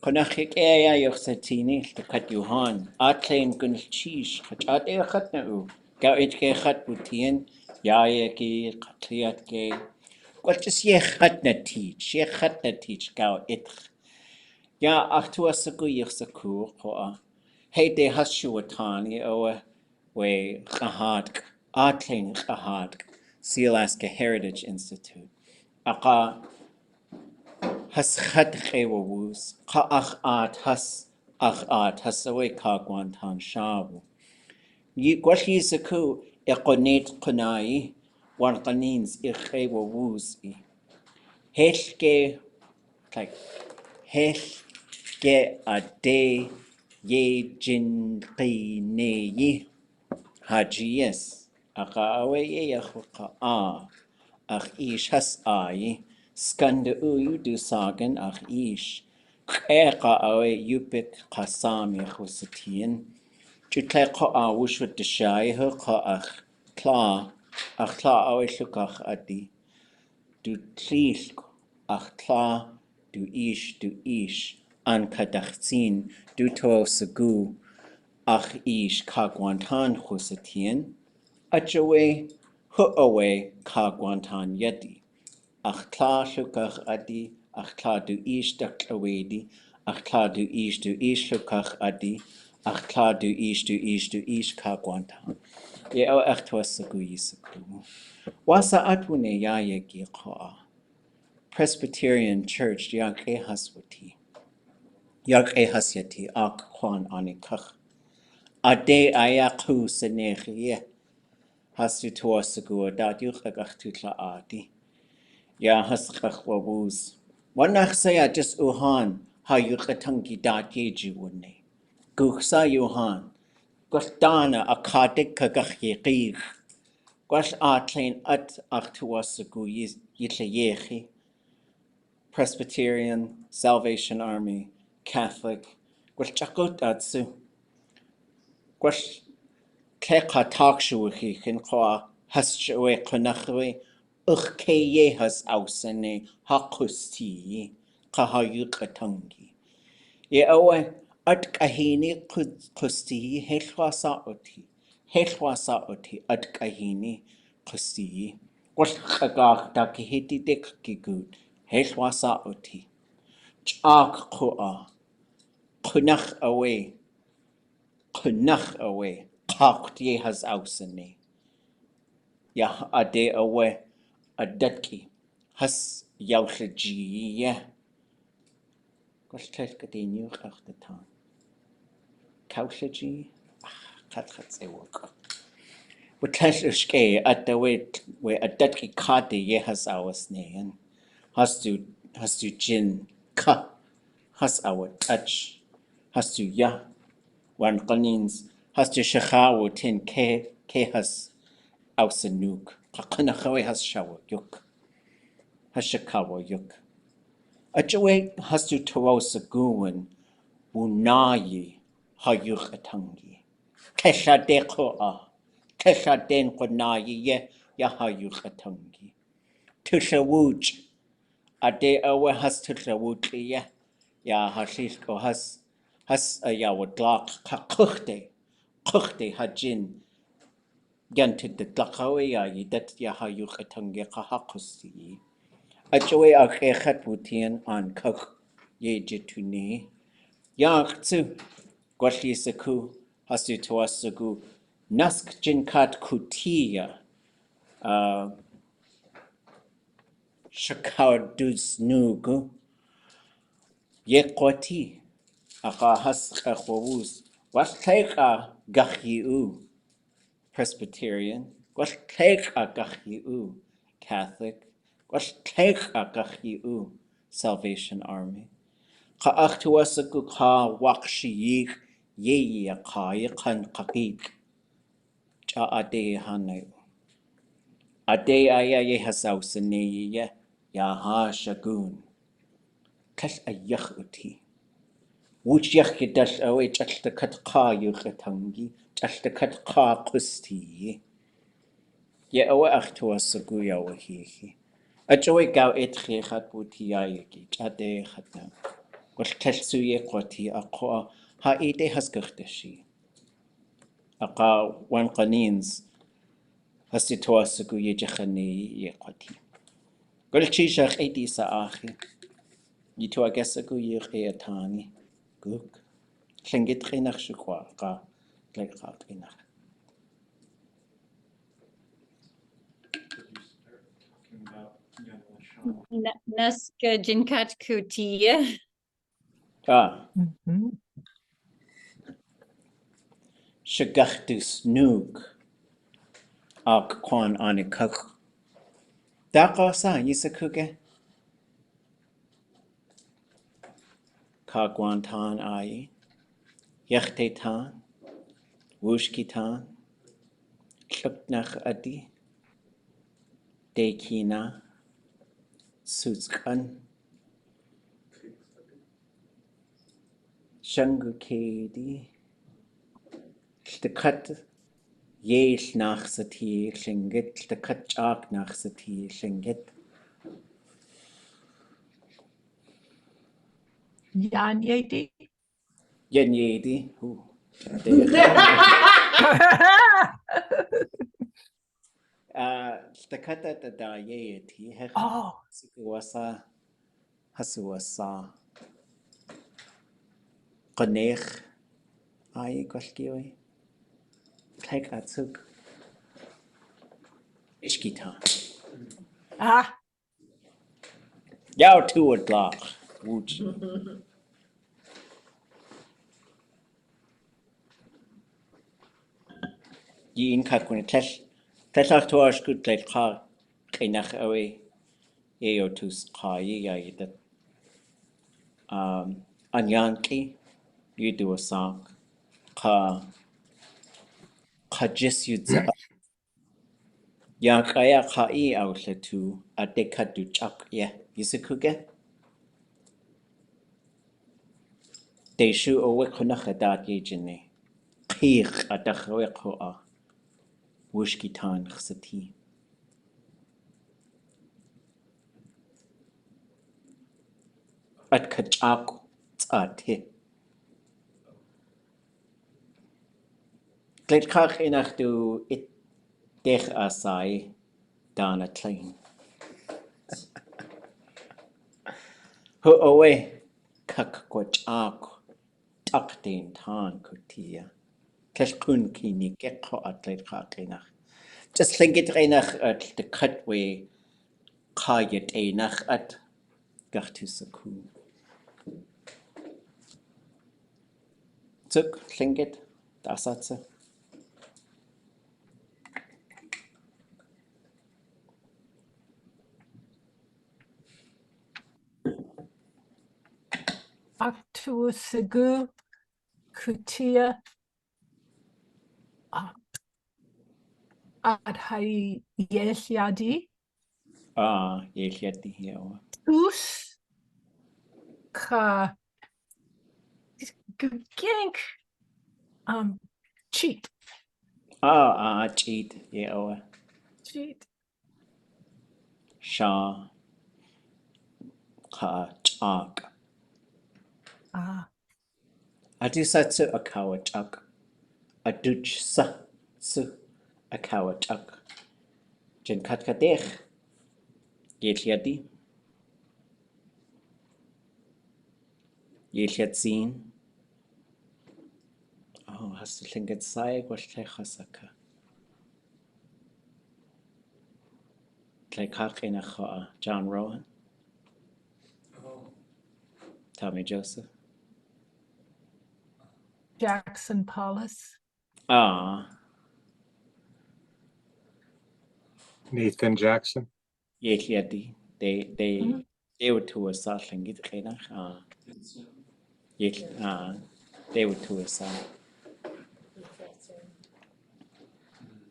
Konachik ea yoxatini kat Johan atlein gun cheese at e gat na u gau it ge gat butien jae ge katliat ge wat is je gat na teach gau it ja achtu asagu yoxaku ko hey de hashuatani o we gehad atlein gehad Sealaska Heritage Institute aqa has gat gewus ka has away ka guantan shabu yi gwashi saku eqonet qunai wan qanins gewus helge like helge a day ye jin qinei hajiyes aqa awe ye yakhqa ach ish has skanda u du sagen ach ish qeqa awe yupik qasami khusatien jutleqa wushut de shay qa ach kla awe lukach adi du trilk ach kla du ish an kadachzin du to sagu ach ish ka guantan khusatien achawe hu awe ka guantan yadi ach kla lukach adi ach kla du ish daklawedi ach kla du ish lukach adi ach kla du ish ka guantan ye o echt was sagu yisaku wasa atwune ya yegi qa Presbyterian Church yak hasyati ak kwan anikach ade ayaku senechie hasu tuasagu dat yuchagach tutla adi ya hasqach wabuz wanach saya just uhan ha yuchatangi dat yeji wunne guchsa yuhan gusdana akadik kagach yiqig gwash atlein at ach tuasagu yitlayechi Presbyterian, Salvation Army, Catholic, gwash chakot atsu gwash Keka takshuhi kin kwa haswe kunachwe ukeye has ausene hakusti kahayukatangi. Ye awe adk aheení kusti helwasa oti adk aheení kusti. Wal kagach dakihiti dik gigud helwasa oti. Chak kua kunach away. Qaqt ye has ausene. Ya ade awe adatki has yawlji ye. Gostlech kadenu qachtatan. Kawlji qatqat ewok. Wtleshke atawet we adatki kade ye has awasne. Has to jin ka has awa touch has to ya wan qanins has to shakhawo tin ke has Ausenuk, Kakanahawe has shower yuk, has shakawa yuk. Achawe has to Tarosaguan, Wunayi, Hayuk atangi. Kesha den Qunayi ye, Yahayuk atangi. Tushawuj, Ade awe has Tushawuji ye, Ya Hashishko has a yawadlak, Kuchte hajin. Yanted the Tlakawe that Yahayuk atangi kahakusi. Achawe akechat wutien an kak ye jituni. Yaktsu gwashisaku hasu tuasagu nask jinkat kutia shakardus nugu yekwati aka has kakwus was take a gahiu Presbyterian, was take a gahiu Catholic, was take a gahiu Salvation Army. Ka'achtuasaku ka wakshiyik ye kan kakik cha ade hanay. Ade aya ye hasawsane ye ya ha shagun. Kash ayach uti. Wuch yach dash away chashta kat ka yukatangi, chashta kat ka kusti. Ye awa achtuasaku yawahihi. Ajoy gaw etri hat buti yayaki, ade hatna. قلت تلسوية قوتي أقوى ها إيدي هسكختشي أقا وان قنينز هسي تواسقو يجخني يقوتي قلت شي شخ إيدي سآخي يتواقسقو يغي تاني قوك لنجد غينخ شكوا قا لقاط غينخ Naska jinkat kutia. شقختس نوك أك قوان آني كخ داقا سا يسكوكي كاقوان تان آي يختي تان ووشكي تان شبنخ أدي ديكينا سوزكن شنگو كيدي شتكت ييش ناخستي شنگت شتكت جاك ناخستي شنگت Jan Yedi. ين يدي هو شتكت دا يتي هخ Oh, سكواسا هسواسا قنيخ آي قلقيوي تلك أتسوك إشكيتان ياو تو الدلاق ووجي يين كاكوني تلخ تواشكو تلقا قينخ أوي يو توس قاي يا يدت أنيانكي يدو ساق قجس يدزا يا قايا قاي أو لتو أدكا دو جاك يسكوكي ديشو أوي خنخ دات يجني قيق أدخوي قوة وشكيتان خستي أتكجاكو تاتي تلقا قينخ دو ديخ أساي دانا تلين هو أوي كاكوجاكو تقدين تان كتيا تلقون كيني كيقو أتلقا قينخ just لنجد قينخ تكتوي قايت أينخ قختو سكو تك لنجد تأساتسا Aktu Segu Kutia Adhai Yedi. يليتي هي Us Ka Gank Cheat. جيد يا Cheat. Shaa Chak. Adusatsu akawachak. Aduchsa su akawachak. Jenkatkadech. Yetliadi. Yetliadzin. Oh, hast du den gezeigt, was Tlechasaka? Tlechachinacha, John Rowan. Tommy Joseph. Jackson Paulus. Nathan Jackson. Yetliadi. They were two a salting it chenach. They were two a sal.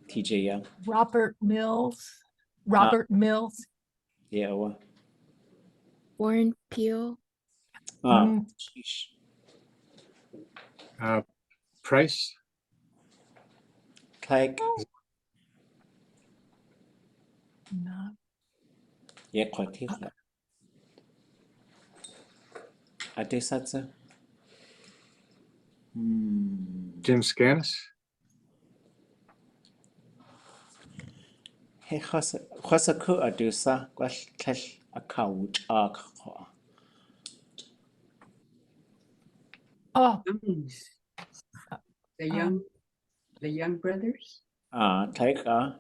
TJ Young. Robert Mills. Yeah. Warren Peel. Sheesh. Price. Like. No. Yeah, quite. Adusatsu? Jim Scanis. He Hosaku Adusa, Quash a couch arc. Oh, Youngs. The Um, young brothers. Take a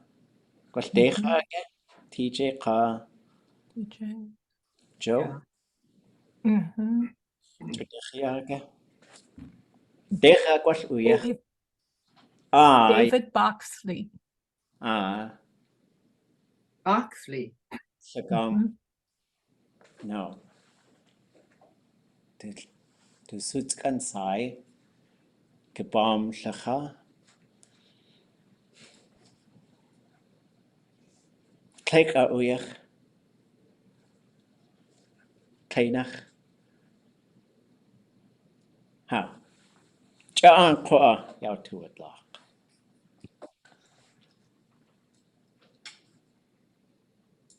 Quash Deha, TJ Ka, DJ. Joe, Mm-hmm. Judehiaga. Deha Quash Uya. David Boxley. Oxley. Sagam. No. The suits can say, Kabam Shaha. Take a Uyach. Tainach. Ha. John Qua, Yao to it lock.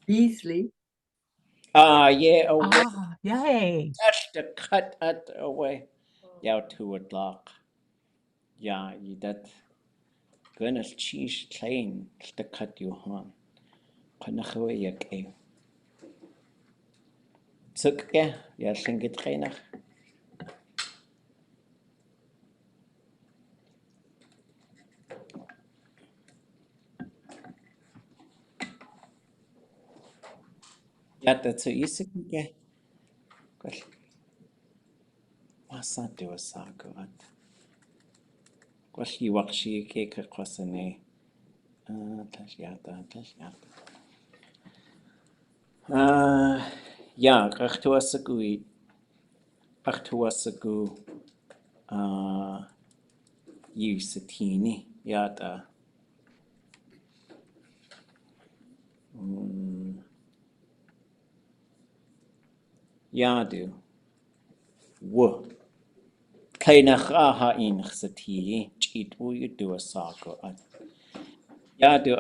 Beasley. Yeah, away. Yay. Touch the cut at away. Yao to it lock. Yeah, you that. Gonna cheese train the cut you on. Panachwe yak a. Zucke, ja, schon getrainer. Ja, dazu ist es ge. Was hat du sagen? Was die Wachsi ke kosane. Tasjata. Ja, achtu asagui. Achtu asagu. Yusatini. Ja, da. Ja, du. Wo. Kainach aha inch sati. Cheat wo you do a sago. Ja, du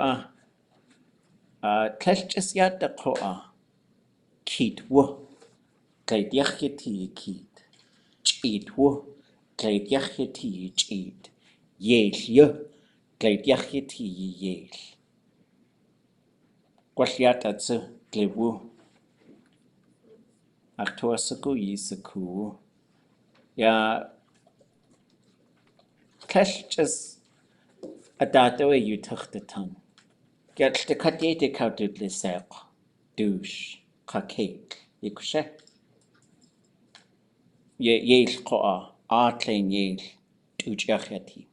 Test ja da koa. Keat wo. Gaid yachiti keat. Cheat wo. Gaid yachiti cheat. Yeel yo. Gaid yachiti yeel. Gwalliat at se glewo. Ach to asago yisaku. Ja, test just a dato e you took the tongue. Get the katete kautud le sep. Douche. Ka cake. Ikushe. Yeel koa. Atlein yeel. Tuchachati.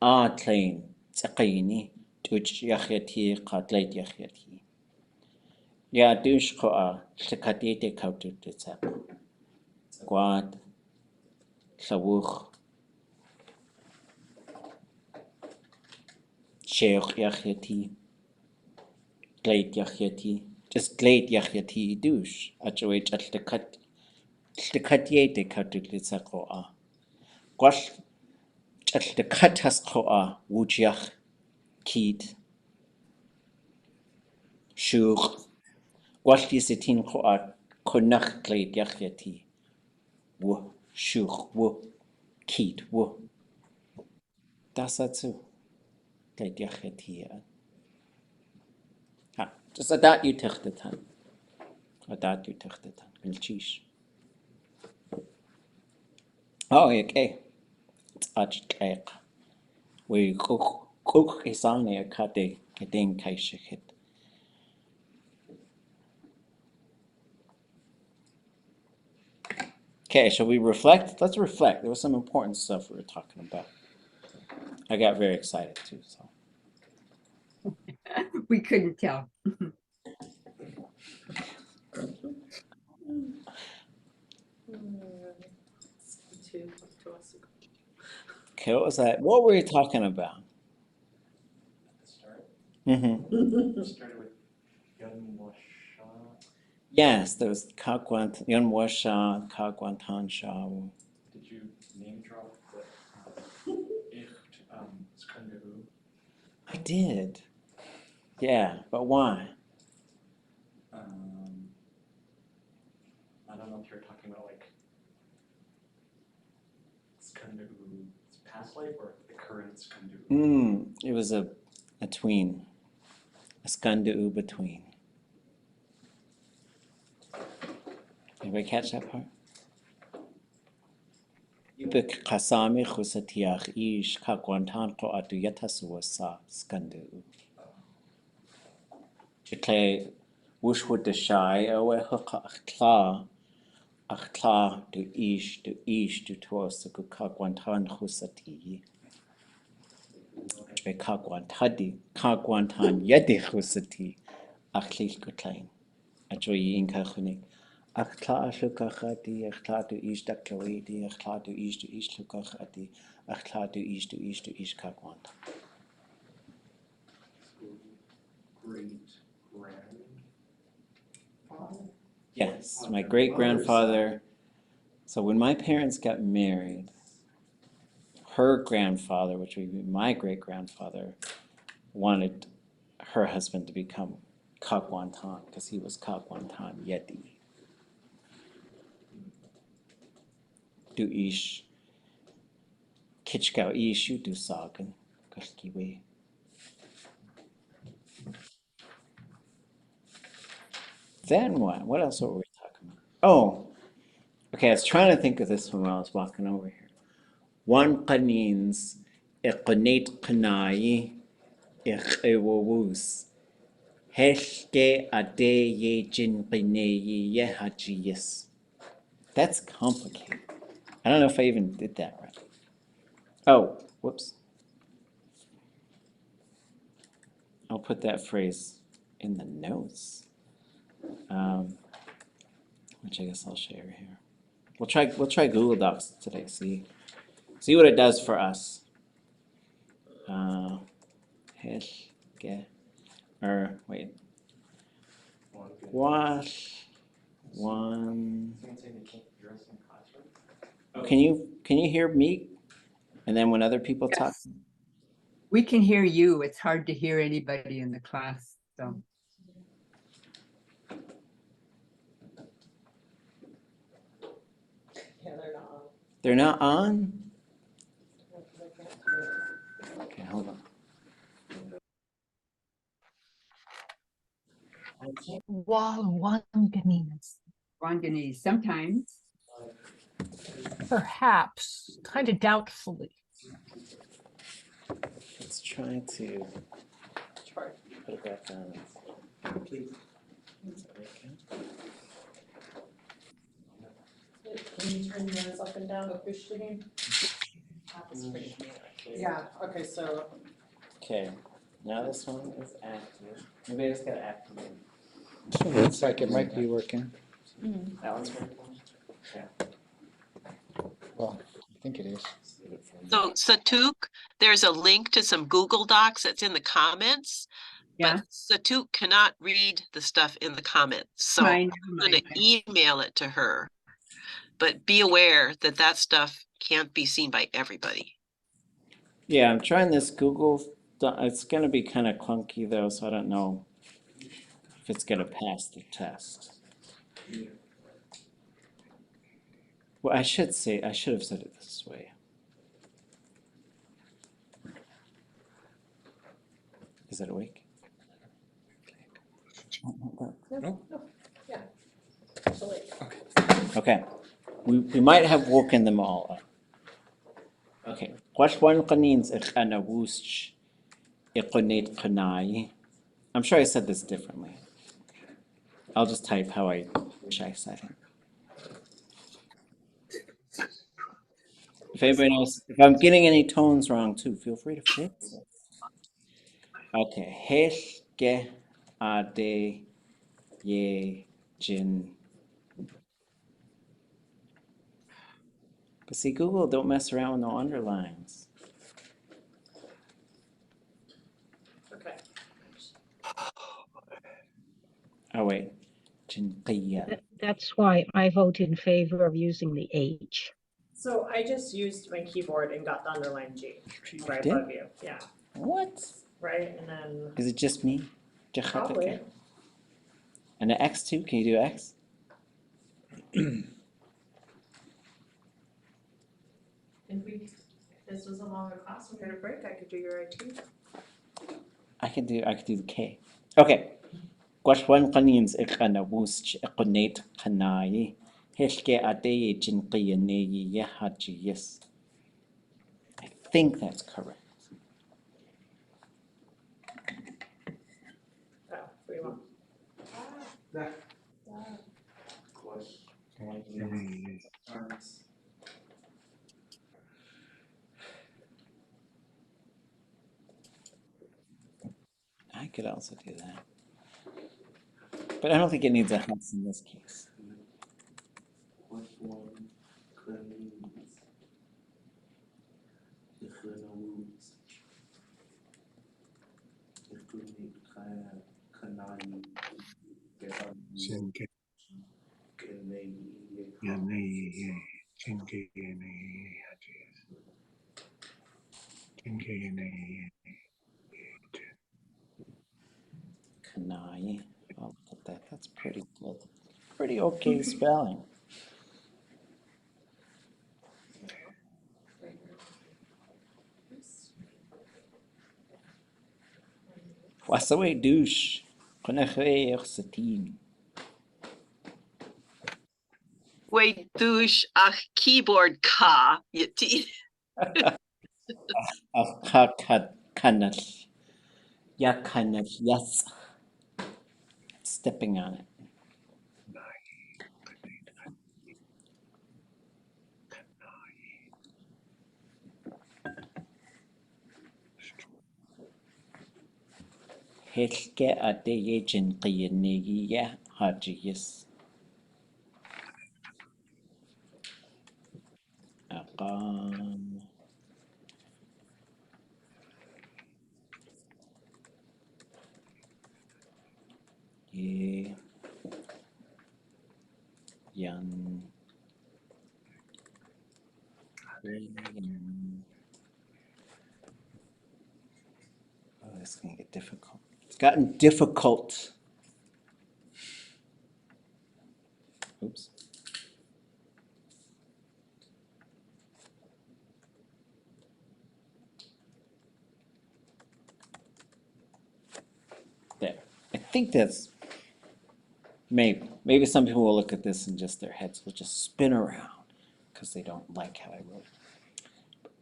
Atlein. Tsaqini. Tuchachati. Qatleit yachati. Ya douche koa. Shikatete kautud le sep. Squad. Sawuch. Sheikh yachati. Gleit yachati. Just gleit yachati douche. Achawait at the cut. The katiete kautud le sakoa. Gwash. At the cut has koa. Wujiach. Keat. Shur. Gwash di setin koa. Konach gleit yachati. Wo. Shur. Wo. Keat. Wo. Das dazu. Gleit yachati. Ha. Just a dat you techtetan. A dat you techtetan. Gilchish. Oh, okay. It's adashee. We cook isane a kade. Kading kaishikit. Okay, shall we reflect? Let's reflect. There was some important stuff we were talking about. I got very excited too. So We couldn't tell. okay, what was that? What were we talking about? Started with Yes, there was Kagwant, Yunwasha, Kagwantan Shaa. Did you name drop the ʼatul.átgi? I did. Yeah, but why? don't know if you're talking about like Skandu's past life or the current Skandu. It was a tween. A Skandu between. Anybody catch that part? Bik kasami khusatiach ish kakwantan ko atu yatasuasa Skandu. Chikle wush would the shy awe hoka achtla do ish to tuos the kakwantan khusati. Be kakwantan yedi khusati achlich kutlein. Ajoy in kachunik. Achtla lukachati, achtla do ish daklawidi, achtla do ish lukachati, achtla do ish kakwant. Great grandfather? Yes, my great grandfather. So when my parents got married, her grandfather, which would be my great grandfather, wanted her husband to become Kakwantan because he was Kakwantan Yeti. Du ish kitchkau ishu du sagen kalkiwe. Then what? What else were we talking about? Oh, okay. I was trying to think of this one while I was walking over here. One qanins iqnate qnai iqewus heshke adeye jin qinei yehajiyis. That's complicated. I don't know if I even did that right. Oh, whoops. I'll put that phrase in the notes, which I guess I'll share here. We'll try Google Docs today. See what it does for us. Wait. Wash one. Oh, can you hear me? And then when other people talk. We can hear you. It's hard to hear anybody in the class. So Yeah, they're not on. They're not on? Okay, hold on. Wanganese, sometimes. Perhaps, kind of doubtfully. Let's try to put it back down. Please. Can you turn yours up and down officially? Yeah, okay, so. Okay, now this one is active. Maybe I just gotta activate. Looks like it might be working. That one's working? Yeah. Well, I think it is. So Satuk, there's a link to some Google Docs that's in the comments. Yeah. But Satuk cannot read the stuff in the comments. So Fine, I'm never going mind. to email it to her. But be aware that that stuff can't be seen by everybody. Yeah, I'm trying this Google. It's gonna be kind of clunky though, so I don't know if it's gonna pass the test. Well, I should have said it this way. Is it awake? Yeah. So like, Okay. We might have woken them all up. Okay. I'm sure I said this differently. I'll just type how I wish I said it. If anybody knows, if I'm getting any tones wrong too, feel free to fix it. Okay. Heshke ade ye jin. But see, Google don't mess around with no underlines. okay. Oh wait. Jinqiya. That's why I vote in favor of using the H. So I just used my keyboard and got the underline G right did? above you. Yeah, What? right, and then Is it just me? probably. And the X too? Can you do X? If this was a longer class and we had a break, I could do your IT. I could do the K. Okay. Gwashwan qanins iqana wust iqunate qanayi. Heshke ate jinqiyaneyi yahaji yes. I think that's correct. Oh, we want. I could also do that. But I don't think it needs a house in this case. Kanai. Oh, look at that. That's pretty good. Pretty okay spelling. Wasawe douche. Konechwe satin. Wait, douche, keyboard ka. Yeti. Kanach. Ya kanach. Yes. Stepping on it. Helke ateye jinqiyanegiya hajiyis. Aqam. Ye. Yan. Oh, this is going to get difficult. It's gotten difficult. Oops. There. I think that's maybe some people will look at this and just their heads will just spin around because they don't like how I wrote it.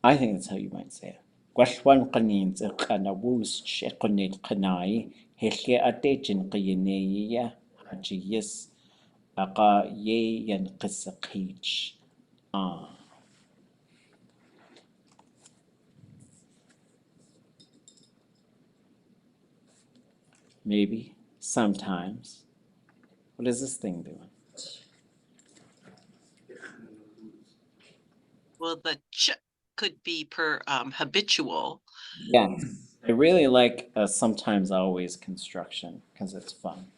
I think that's how you might say it. Gwashwan qanins iqanawus shequnit qanai helke ate jinqiyaneya hajiyis aqa ye yanqisaqich. Ah. Maybe, sometimes. What is this thing doing? Well, the ch could be per habitual. Yes. I really like sometimes always construction because it's fun.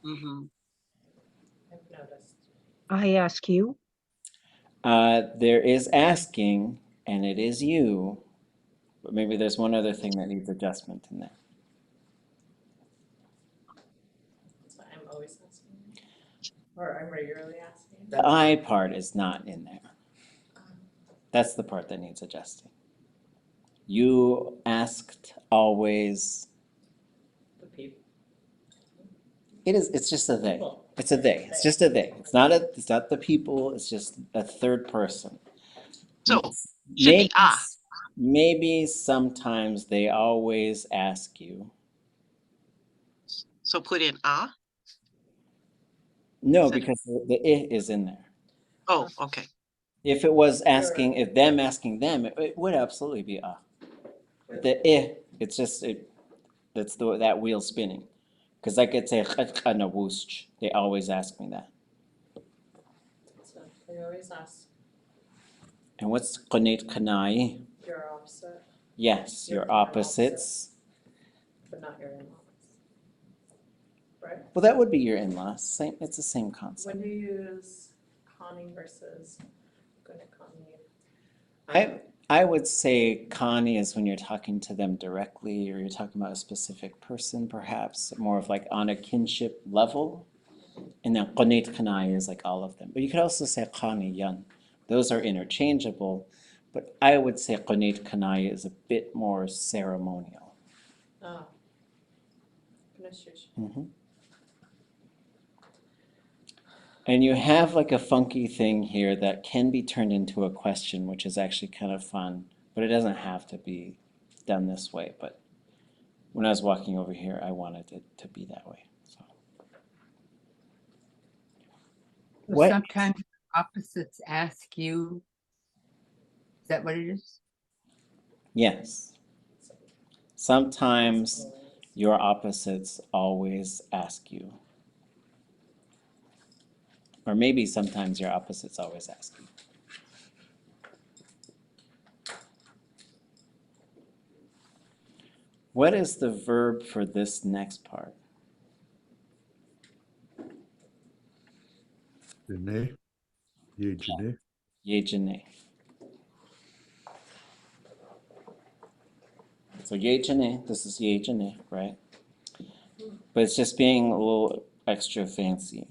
Mm-hmm. I've noticed. I ask you. There is asking, and it is you, but maybe there's one other thing that needs adjustment in there. That's why I'm always asking. Or I'm regularly asking. The I part is not in there. That's the part that needs adjusting. You asked always. The people. It's just a they. It's a they. It's just a they. It's not the people, it's just a third person. So should be Maybe sometimes they always ask you. So put in No, because the I is in there. Oh, okay. If it was asking, if them asking them, it would absolutely be The I, it's just that's that wheel spinning. Because I could say they always ask me that. So they always ask. And what's qanit kanai? Your opposite. Yes, your opposites. But not your in-laws. Right? Well, that would be your in-laws. Same. It's the same concept. When do you use Connie versus Connie? I would say Connie is when you're talking to them directly, or you're talking about a specific person, perhaps more of like on a kinship level. And then qunit qanai is like all of them. But you could also say qaniyan. Those are interchangeable, but I would say qunit qanai is a bit more ceremonial. Oh. Chush. And you have like a funky thing here that can be turned into a question, which is actually kind of fun, but it doesn't have to be done this way. But when I was walking over here, I wanted it to be that way. So. So sometimes opposites ask you. Is that what it is? Yes. Sometimes your opposites always ask you. Or maybe sometimes your opposites always ask you. What is the verb for this next part? Jene. Ye jene. Ye jene. So ye jene, this is ye jene, right? But it's just being a little extra fancy.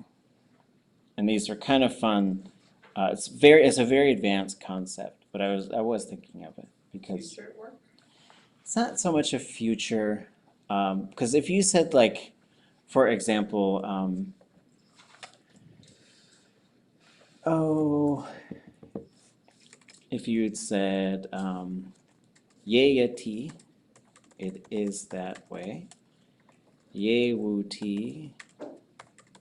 And these are kind of fun. It's a very advanced concept, but I was thinking of it because Future work? it's not so much a future. Because if you said like, for example, if you had said yeyati, it is that way. Yewuti,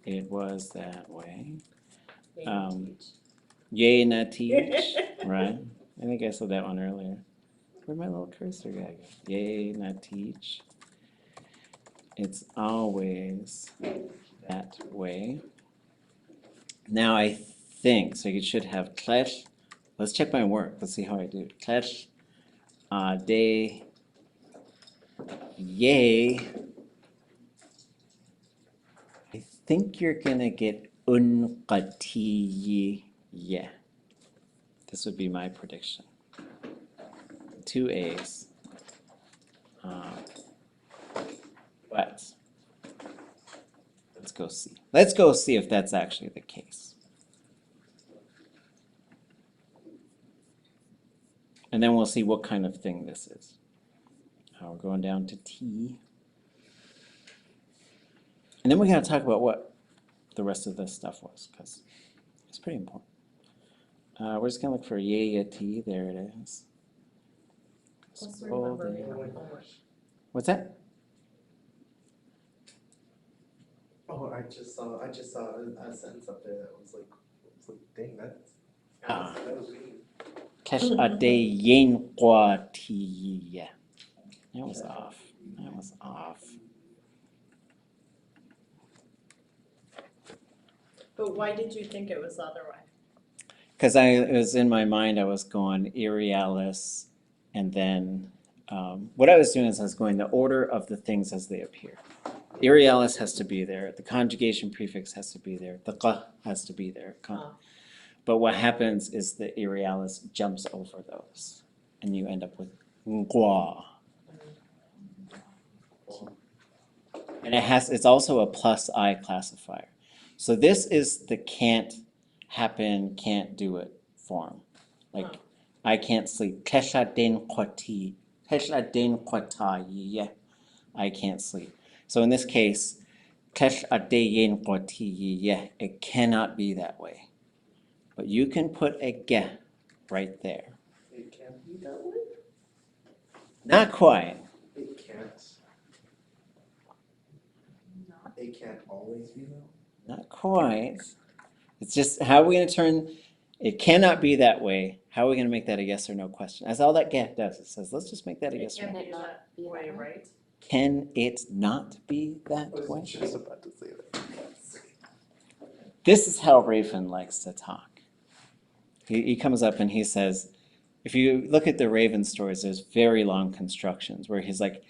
it was that way. Yay na teach, right? I think I said that one earlier. Where'd my little cursor go? Yay na teach. It's always that way. Now I think, so you should have klesh. Let's check my work. Let's see how I do. Klesh de yay. I think you're gonna get unqatiyi. Yeah. This would be my prediction. 2 A's. But let's go see. Let's go see if that's actually the case. And then we'll see what kind of thing this is. We're going down to T. And then we're going to talk about what the rest of this stuff was, because it's pretty important. We're just going to look for yaya T. There it is. Let's remember me Oh, with homework. What's that? Oh, I just saw a sentence up there that was like, dang, that was me. Kesh ade yen kwa T. That was off. That was off. But why did you think it was the other way? Because it was in my mind, I was going Irialis, and then what I was doing is I was going the order of the things as they appear. Irialis has to be there, the conjugation prefix has to be there, the qa has to be there. But what happens is the Irialis jumps over those, and you end up with ngwa. And it's also a plus I classifier. So this is the can't happen, can't do it form. Like, I can't sleep. Kesha den kwati. Kesha den kwatayi. I can't sleep. So in this case, kesha de yen kwati. It cannot be that way. But you can put a ge right there. It can't be that way? Not quite. It can't. It can't always be that way? Not quite. It's just, how are we going to turn, it cannot be that way. How are we going to make that a yes or no question? That's all that get does. It says, let's just make that a yes or Can no. it not be that way, right? Can it not be that I was way? just about to say that. This is how Raven likes to talk. He comes up and he says, if you look at the Raven stories, there's very long constructions where he's like,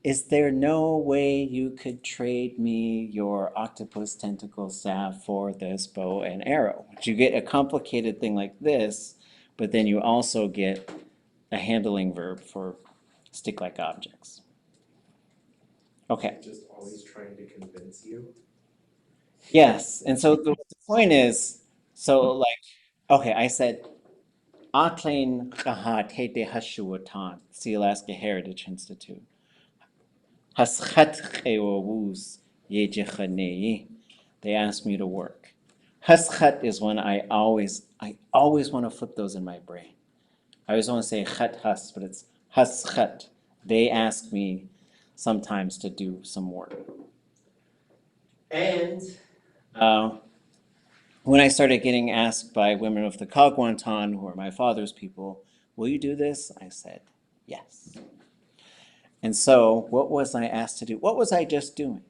is there no way you could trade me your octopus tentacle staff for this bow and arrow? But you get a complicated thing like this, but then you also get a handling verb for stick-like objects. Okay. Just always trying to convince you. Yes, and so the point is, so like, okay, I said, ʼatul átgi, the Alaska Heritage Institute. They asked me to work. Haschat is when I always want to flip those in my brain. I always want to say chat has, but it's haschat. They ask me sometimes to do some work. And when I started getting asked by women of the Kagwantan, who are my father's people, will you do this? I said, yes. And so what was I asked to do? What was I just doing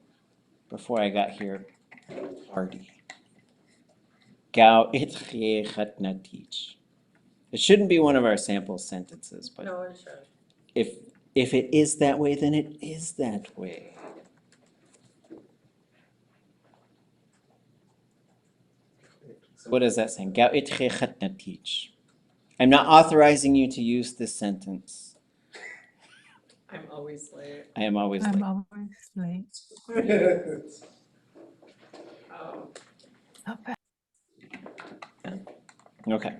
before I got here? Party. Xeiyí. It shouldn't be one of our sample sentences, but No, it should. if it is that way, then it is that way. So what is that saying? I'm not authorizing you to use this sentence. I'm always late. I am always I'm late. always late. Oh, So bad. Okay.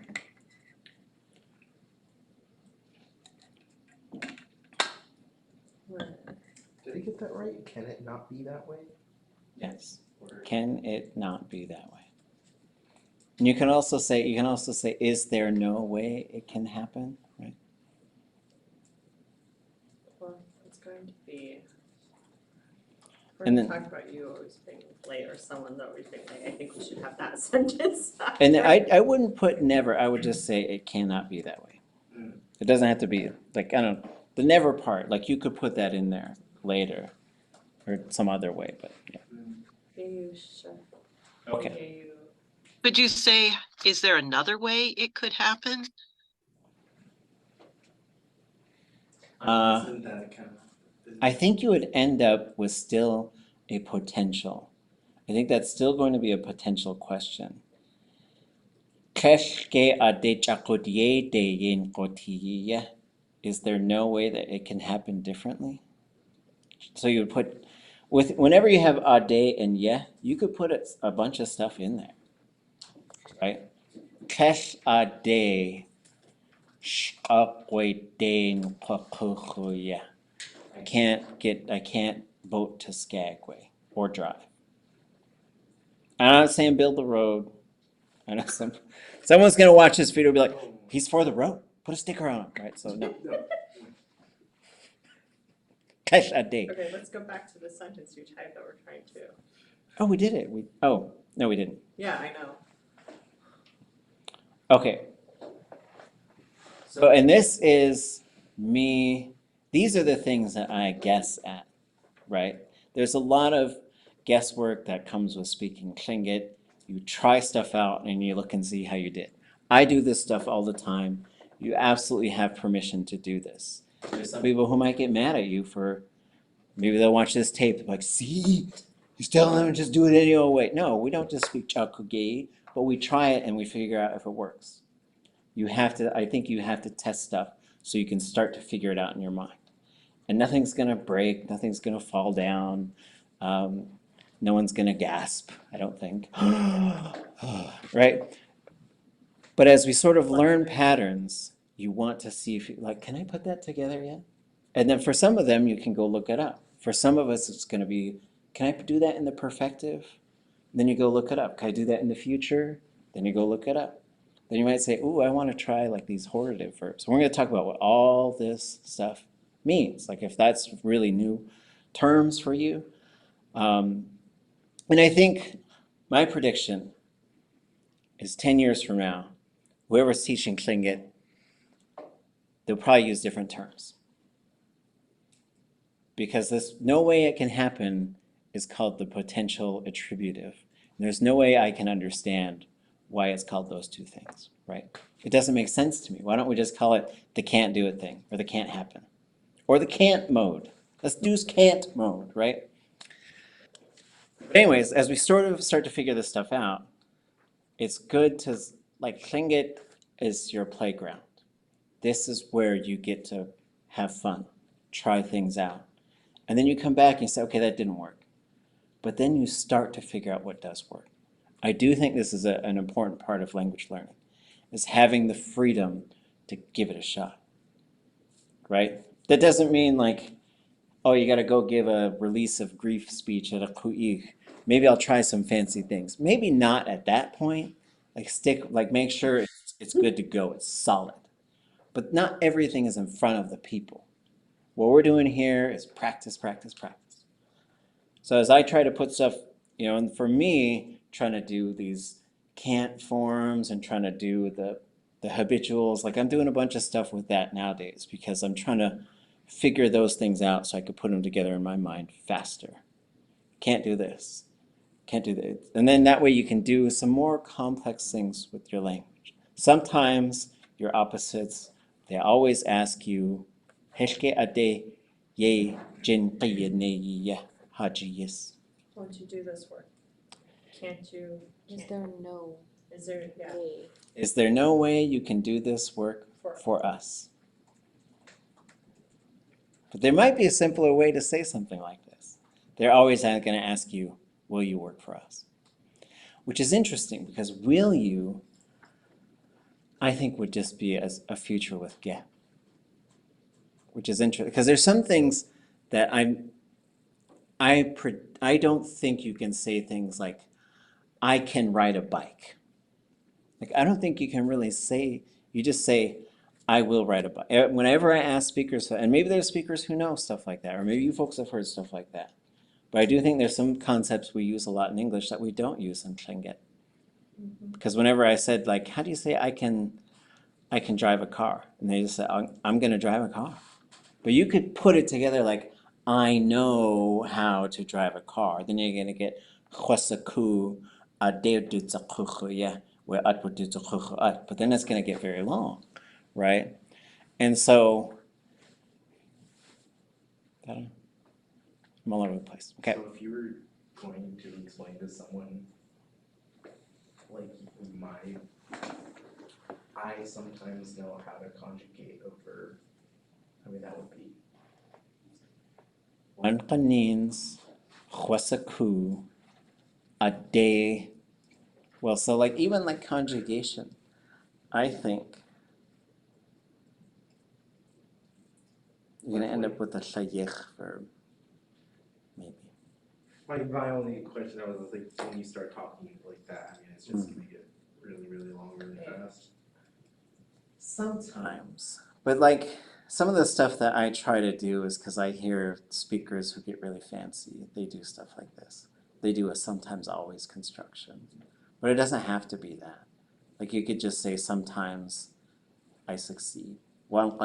Did he get that right? Can it not be that way? Yes. Can it not be that way? And you can also say, is there no way it can happen? Right? well, it's going to be. We're And going to then- talk about you always being late or someone's always being late. I think we should have that sentence. And I wouldn't put never, I would just say it cannot be that way. It doesn't have to be, like, I don't know, the never part, like you could put that in there later or some other way, but yeah. Okay. Could you say, is there another way it could happen? Isn't that kind of? I think you would end up with still a potential. I think that's still going to be a potential question. Is there no way that it can happen differently? So you would put, whenever you have ade and yeah, you could put a bunch of stuff in there, right? Kesh ade shqaqwedein qaququya. I can't boat to Skagway or drive. I'm not saying build the road. I know someone's gonna watch this video and be like, he's for the road. Put a sticker on it, right? So no. Kesh ade. Okay, let's go back to the sentence you typed that we're trying to. Oh, we did it. No, we didn't. Yeah, I know. Okay. So, and this is me, these are the things that I guess at, right? There's a lot of guesswork that comes with speaking Tlingit. You try stuff out and you look and see how you did. I do this stuff all the time. You absolutely have permission to do this. There's some people who might get mad at you for, maybe they'll watch this tape, like, see, he's telling them to just do it any old way. No, we don't just speak Chakugei, but we try it and we figure out if it works. I think you have to test stuff so you can start to figure it out in your mind. And nothing's gonna break, nothing's gonna fall down. No one's gonna gasp, I don't think. Right? But as we sort of learn patterns, you want to see if like, can I put that together yet? And then for some of them, you can go look it up. For some of us, it's gonna be, can I do that in the perfective? Then you go look it up. Can I do that in the future? Then you go look it up. Then you might say, ooh, I want to try like these hortative verbs. We're going to talk about what all this stuff means, like if that's really new terms for you. And I think my prediction is 10 years from now, whoever's teaching Tlingit, they'll probably use different terms. Because there's no way it can happen is called the potential attributive. And there's no way I can understand why it's called those two things, right? It doesn't make sense to me. Why don't we just call it the can't do it thing, or the can't happen, or the can't mode? Let's do can't mode, right? But anyways, as we sort of start to figure this stuff out, it's good to, like, Tlingit is your playground. This is where you get to have fun, try things out. And then you come back and you say, okay, that didn't work. but then you start to figure out what does work. I do think this is an important part of language learning, is having the freedom to give it a shot, right? That doesn't mean like, oh, you got to go give a release of grief speech at a ʼatul.átgi. Maybe I'll try some fancy things. Maybe not at that point. Like make sure it's good to go. It's solid. But not everything is in front of the people. What we're doing here is practice, practice, practice. So as I try to put stuff, and for me, trying to do these can't forms and trying to do the habituals, like I'm doing a bunch of stuff with that nowadays because I'm trying to figure those things out so I could put them together in my mind faster. Can't do this. Can't do that. And then that way you can do some more complex things with your language. Sometimes your opposites, they always ask you, "Heshke ade ye jin hajiyis." Won't you do this work? Can't you? Is there no Is there, yeah, way? Is there no way you can do this work for us? But there might be a simpler way to say something like this. They're always going to ask you, will you work for us? Which is interesting because will you, I think, would just be as a future with ge. Which is interesting because there's some things that I don't think you can say things like, I can ride a bike. Like, I don't think you can really say, you just say, I will ride a bike. Whenever I ask speakers, and maybe there's speakers who know stuff like that, or maybe you folks have heard stuff like that. But I do think there's some concepts we use a lot in English that we don't use in Tlingit. Because whenever I said, like, how do you say I can drive a car? And they just said, I'm going to drive a car. But you could put it together like, I know how to drive a car. Then you're going to get chwasaku adeudutzakhuya, where at. But then it's going to get very long, right? And so, I don't know. I'm all over the place. Okay. So if you were going to explain to someone, like I sometimes know how to conjugate a verb. I mean, that would be. One qanins, chwasaku, ade. Well, so like even like conjugation, I think you're going to end up with a shayich verb, maybe. My only question, I was like, when you start talking like that, I mean, it's just gonna get really, really long, really fast. Sometimes. But like some of the stuff that I try to do is because I hear speakers who get really fancy, they do stuff like this. They do a sometimes always construction. But it doesn't have to be that. Like you could just say sometimes I succeed. But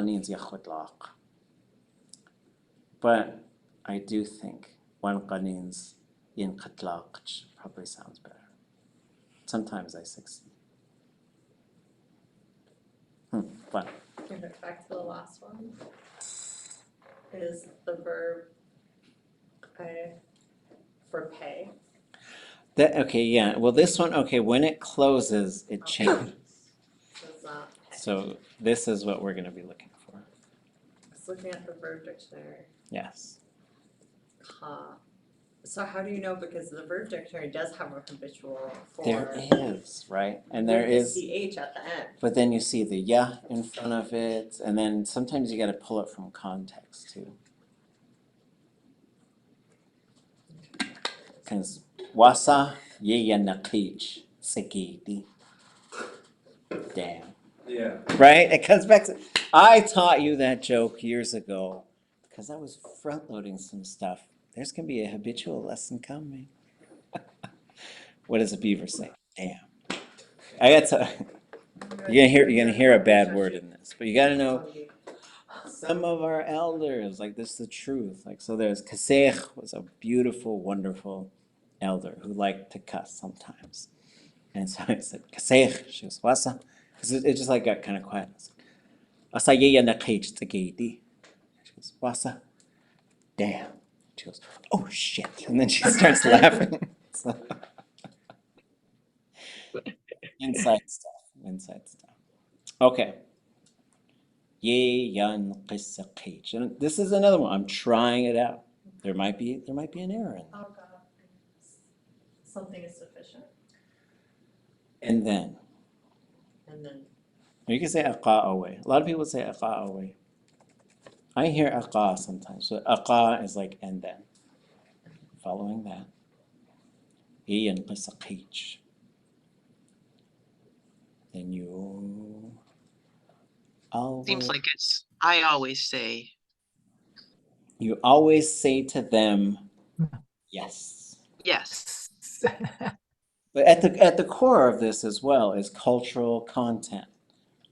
I do think one qanins in qatlaq probably sounds better. Sometimes I succeed. Fun. Okay, back to the last one. Is the verb for pay? Okay, yeah. Well, this one, okay, when it closes, it changes. Does not pay. So this is what we're going to be looking for. Just looking at the verb dictionary. Yes. So how do you know? Because the verb dictionary does have a habitual for. There is, right? And there with is. the CH at the end. But then you see the ya in front of it, and then sometimes you got to pull it from context too. Because wasa yeya naqich sekiti. Damn. Yeah. Right? It comes back to, I taught you that joke years ago because I was front loading some stuff. There's going to be a habitual lesson coming. What does a beaver say? Damn. I got to, you're gonna hear a bad word in this, but you got to know some of our elders, like this is the truth. Like, so there's Kasech was a beautiful, wonderful elder who liked to cuss sometimes. And so I said, Kasech, she goes, wasa? Because it just like got kind of quiet. Asa yeya naqich tzagiti. She goes, wasa? Damn. She goes, oh shit. And then she starts laughing. So, inside stuff. Okay. Yeyan qissaqich. And this is another one. I'm trying it out. There might be an error in there. Oh God. Something is sufficient, And then. and then You can say a'qa away. A lot of people say a'qa away. I hear a'qa sometimes. So a'qa is like and then. Following that. ينقص قيج. Then you Seems always, like I always say, say to them yes. yes. But at the core of this as well is cultural content,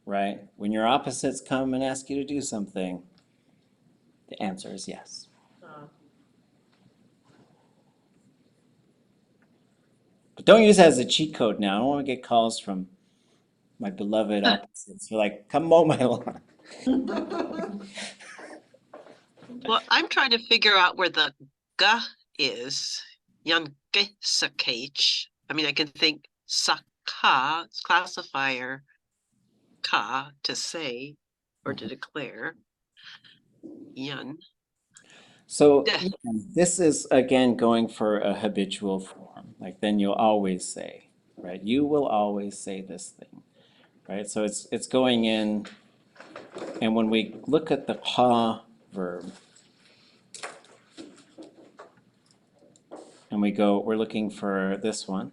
right? When your opposites come and ask you to do something, the answer is yes. But don't use it as a cheat code now. I don't want to get calls from my beloved opposites. They're like, come mow my lawn. Well, I'm trying to figure out where the ga is. Yangisakach. I mean, I can think saka, it's classifier, ka, to say or to declare. Yun. So Deh. this is again going for a habitual form. Like then you'll always say, right? You will always say this thing, right? So it's going in, and when we look at the ha verb, and we're looking for this one.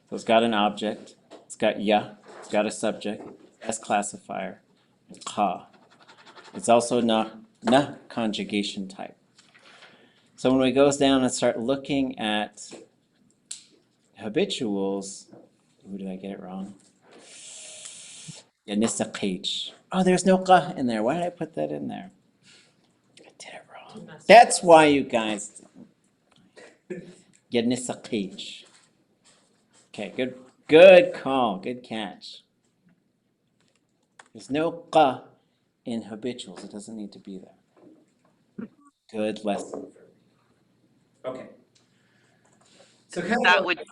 So it's got an object, it's got ya, it's got a subject, S classifier, and ka. It's also na conjugation type. So when we goes down and start looking at habituals, ooh, did I get it wrong? Yanisaqich. Oh, there's no qa in there. Why did I put that in there? I did it wrong. That's why you guys. Yanisaqich. Okay, good call, good catch. There's no qa in habituals. It doesn't need to be there. Good lesson. Okay. So kind That of. would,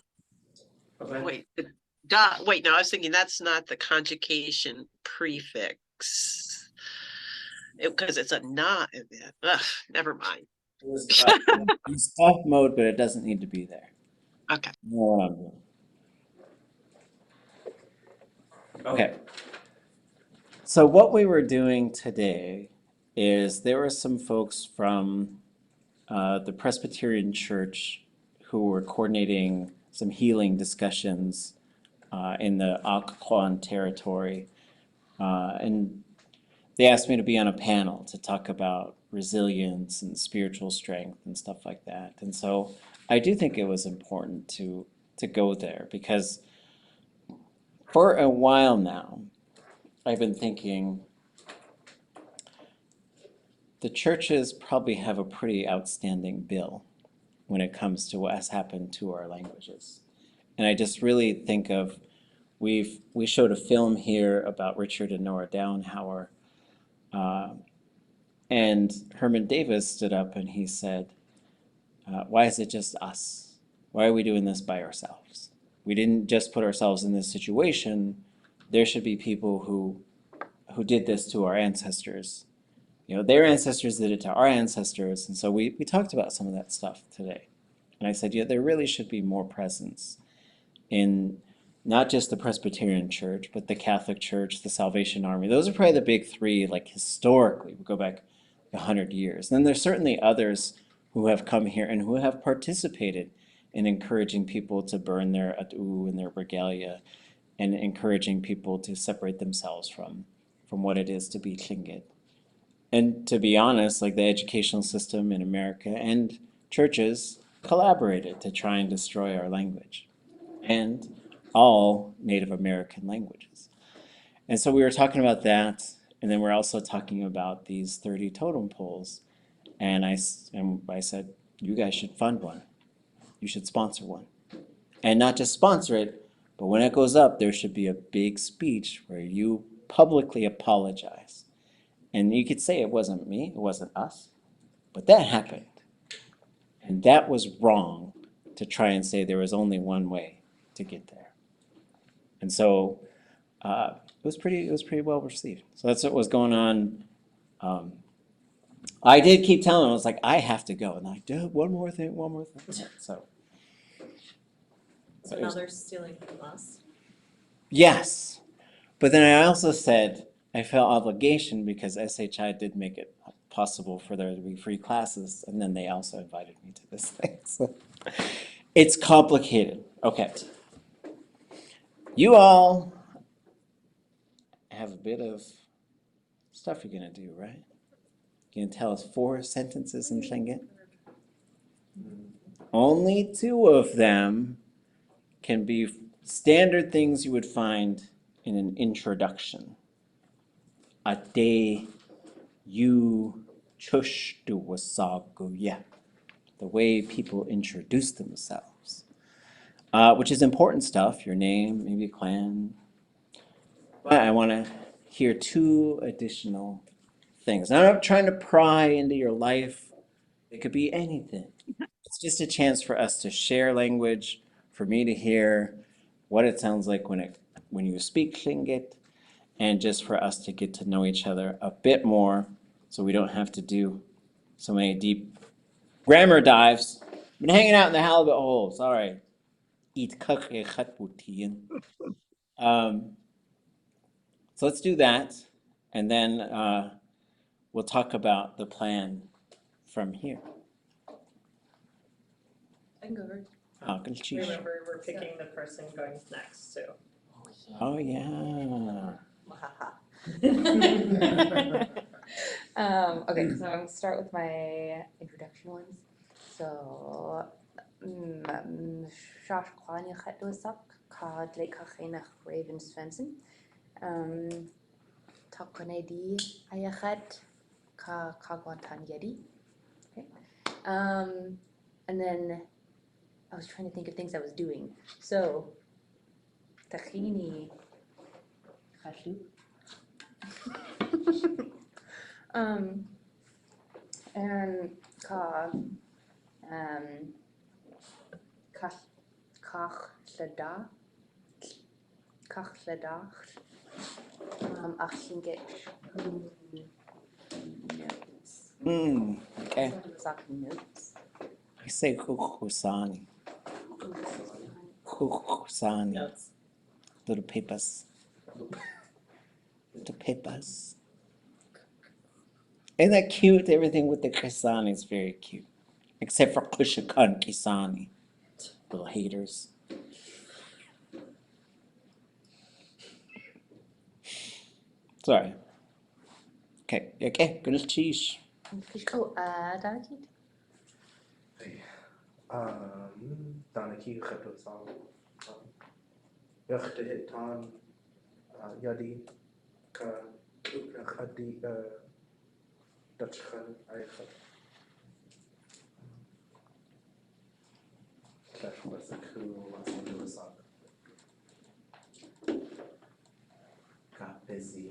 Okay. wait, the da, wait, no, I was thinking that's not the conjugation prefix. Because it's a na in there. Ugh, never mind. It was it's off mode, but it doesn't need to be there. Okay. You know what I'm doing. Okay. So what we were doing today is there were some folks from the Presbyterian Church who were coordinating some healing discussions in the átkʼ territory. And they asked me to be on a panel to talk about resilience and spiritual strength and stuff like that. And so I do think it was important to go there because for a while now, I've been thinking the churches probably have a pretty outstanding bill when it comes to what has happened to our languages. And I just really think of, we showed a film here about Richard and Nora Downhauer, and Herman Davis stood up and he said, why is it just us? Why are we doing this by ourselves? We didn't just put ourselves in this situation. There should be people who did this to our ancestors. You know, their ancestors did it to our ancestors. And so we talked about some of that stuff today. And I said, yeah, there really should be more presence in not just the Presbyterian Church, but the Catholic Church, the Salvation Army. Those are probably the big three, like historically, we go back 100 years. And then there's certainly others who have come here and who have participated in encouraging people to burn their ʼatul' and their regalia, and encouraging people to separate themselves from what it is to be Tlingit. And to be honest, like the educational system in America and churches collaborated to try and destroy our language and all Native American languages. And so we were talking about that, and then we're also talking about these 30 totem poles. And I said, you guys should fund one. You should sponsor one. And not just sponsor it, but when it goes up, there should be a big speech where you publicly apologize. And you could say it wasn't me, it wasn't us, but that happened. And that was wrong to try and say there was only one way to get there. And so it was pretty well received. So that's what was going on. I did keep telling him, I was like, I have to go. And I do one more thing. So So now they're stealing from us. Yes, but then I also said I felt obligation because SHI did make it possible for there to be free classes, and then they also invited me to this thing. So it's complicated. Okay. You all have a bit of stuff you're gonna do, right? You're gonna tell us 4 sentences in Tlingit? Only 2 of them can be standard things you would find in an introduction. Ate, you, chush, du, wasaguya. The way people introduce themselves. Which is important stuff, your name, maybe a clan. But I want to hear 2 additional things. Now, I'm not trying to pry into your life. It could be anything. It's just a chance for us to share language, for me to hear what it sounds like when you speak Tlingit, and just for us to get to know each other a bit more so we don't have to do so many deep grammar dives. Been hanging out in the halibut hole, sorry. So let's do that, and then we'll talk about the plan from here. I can go over. Remember, we're picking the person going next, so. Oh, yeah. Okay, so I'm going to start with my introduction ones. So, Shaa kwani gaat door zak, ka leek geen Raven Svensson. Takonedi ayahat ka kagwantan yedi. Okay. And then I was trying to think of things I was doing. So, tahini khashu. And ka kach leda achinget notes. Okay. Notes. I say kukusani. Kukusani. Notes. Little papers. Little papers. Isn't that cute? Everything with the Kisani is very cute. Except for Kushakan Kisani. Little haters. Sorry. Okay, okay, good cheese. Oh, daat. Danaki Khatosal. Yachtan Yadi Ka Khadi Dutchkan Ayat. That was a cool one. Got busy.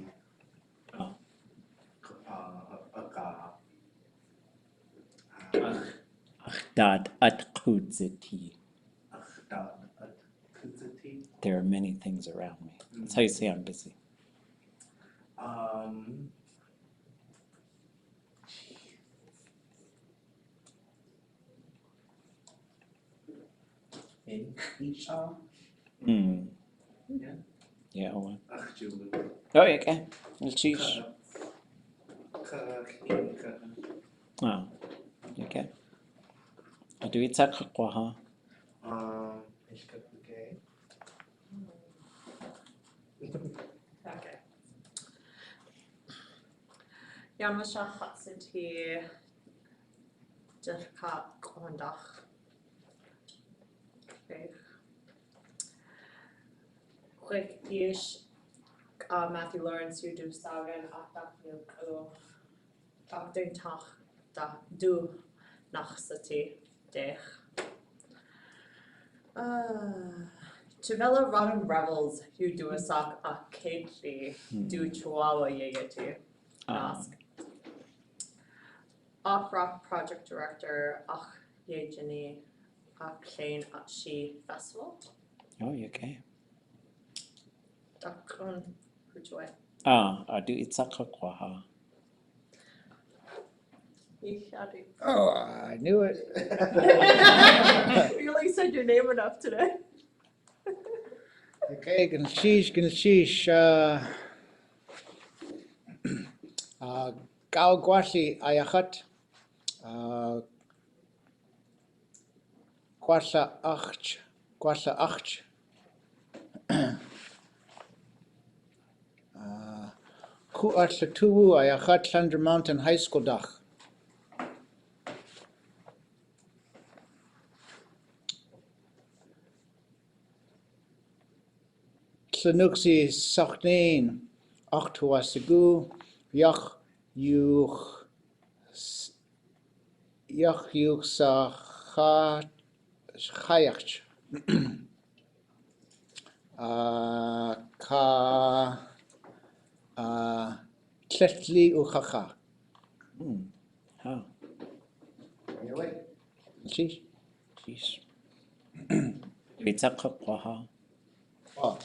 Daat. There are many things around me. That's how you say I'm busy. Isha. Yeah, well. Oh, okay. Cheese. Oh, okay. I do it huh? Ich could be gay. Okay. Jan was Shaa gaat hier. Ka kondach. Quick ish. Matthew Lawrence, you do sagen, Dr. Tach, du nach Sati, dech. Chavella Rodham Revels, you do a sock a Kately, do Chihuahua Yegeti, ask. Opera Project Director, Ach Yejini, ʼatul.átgi Festival. Oh, you okay? Dakun Hujoy. I do it huh? Oh, I knew it. You really said your name enough today. Okay, gynulleesh. Gael gwallu ayachat. Gwalla a'ch. Ku atla tuwu ayachat Thunder Mountain High School dach. Tlanuxi sachnain achtuasigu yach yuch sachat chayach. Ka tletli uchacha. Ha. You're right. Sheesh. Sheesh. Itzak kwaha. Oh.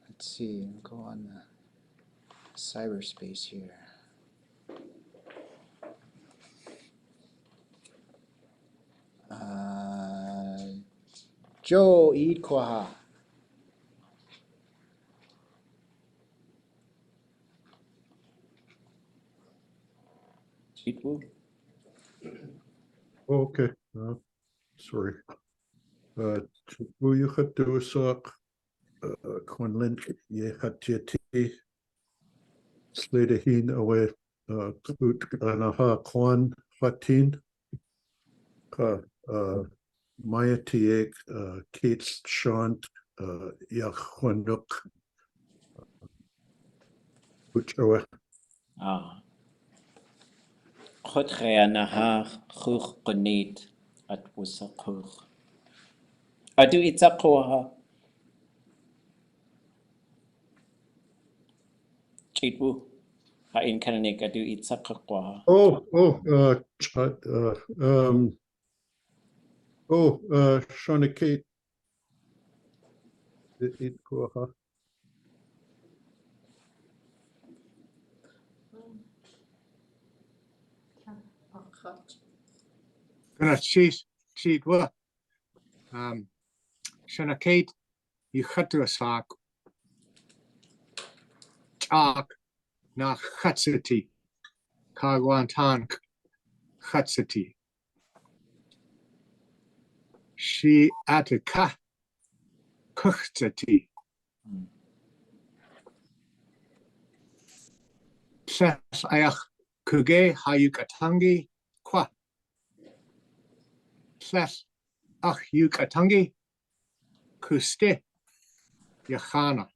Let's see, go on cyberspace here. Joe eat kwaha. Chitwu. Okay. Sorry. Wil je gaat doen zak Quinlan je gaat je tea slede heen away goed aan haar Quan Fatin ka Maya Tiek Kate Shant ja Quanuk goed away. Chod chea nahar chuch gonit at wusa chuch. Adu itzak kwaha. Chitwu. Ha in kananik adu itzak kwaha. Shauna Kate it kwaha. Gonna cheat what? Shana Kate, you had to a sock. Chalk na chatsiti. Kagwantan chatsiti. She ataka kuchtsati. Ses ayach kuge hayukatangi kwa. Ses ach yukatangi kuste yachana.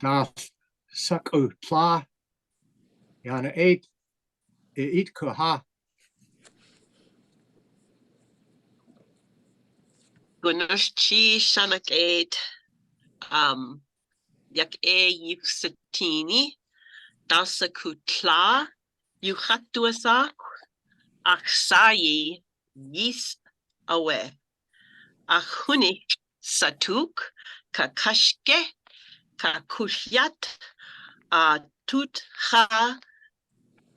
Das saku pla yana eight eat kuha. Gunush chi shanak eight. Yak yuksatini. Dasa kutla. Yuchatuasa. Xeiyí yis awe. Ahunik satuk. Kakashke. Kakushyat. Tutha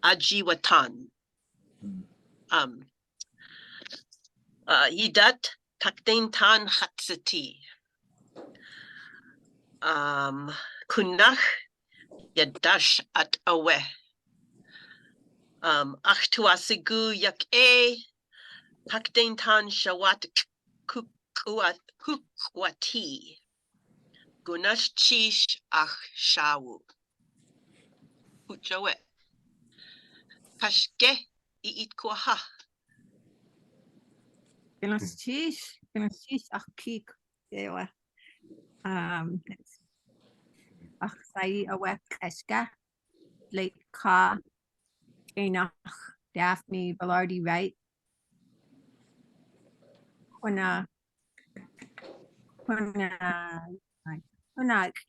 ajiwatan. Yidat takden tan hatsati. Kunach yadash at awe. Achtuasigu yak takden tan shawat kukwati. Gunash chish ach shawu. Uchawe. Kashke iit kwaha. Gynulleesh a'ch ewa. Xeiyí awek eska. Late ka. Enach Daphne Velarde Wright. Kuna